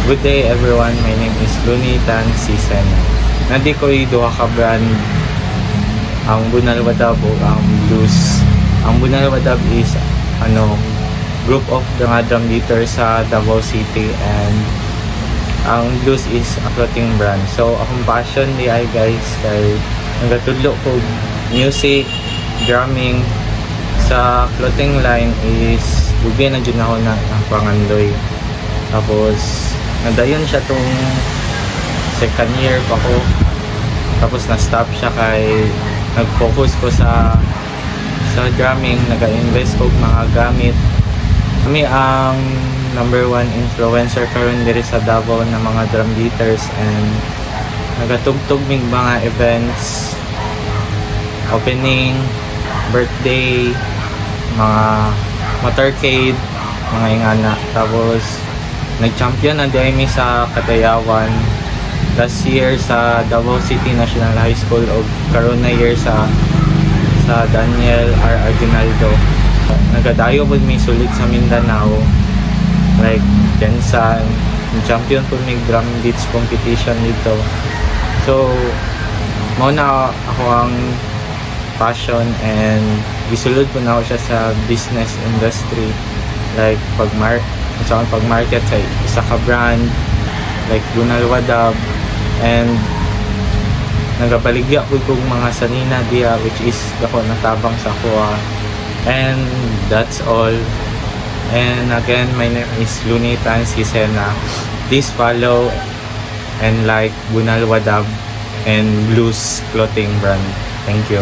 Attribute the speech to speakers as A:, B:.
A: Good day everyone, my name is Looney Tan Sisen. Nandi ko duha ka brand, ang Bunal Wadab o ang Blues. Ang Bunal Wadab is group of mga drum beater sa Davao City, and ang Blues is a clothing brand. So akong passion di ay guys kay nagatudlo ko music, drumming sa clothing line is lubi na dyan ako na ang pangandoy. Tapos nadayon siya tong second year pa ko, tapos na-stop siya kay nag-focus ko sa drumming, nag-invest ko mga gamit. Kami ang number 1 influencer karon diri sa Davao na mga drum beaters, and nagatugtog mig mga events, opening, birthday, mga motorcade, mga ingana. Tapos nag-champion na DME sa Katayawan last year sa Davao City National High School, o karon na year sa Daniel R. Aguinaldo. Nagadayo po may sulit sa Mindanao like Jensan, champion po may drum beats competition dito. So mao na ako ang passion, and gisulod po na ako siya sa business industry, like pag-market sa isa ka brand like Bunal Wadab, and nagabaligya ko kung mga sanina diya, which is ako natabang sa kuha. And that's all. And again, my name is Looney Tan Sisena. Please follow and like Bunal Wadab and Blues clothing brand. Thank you.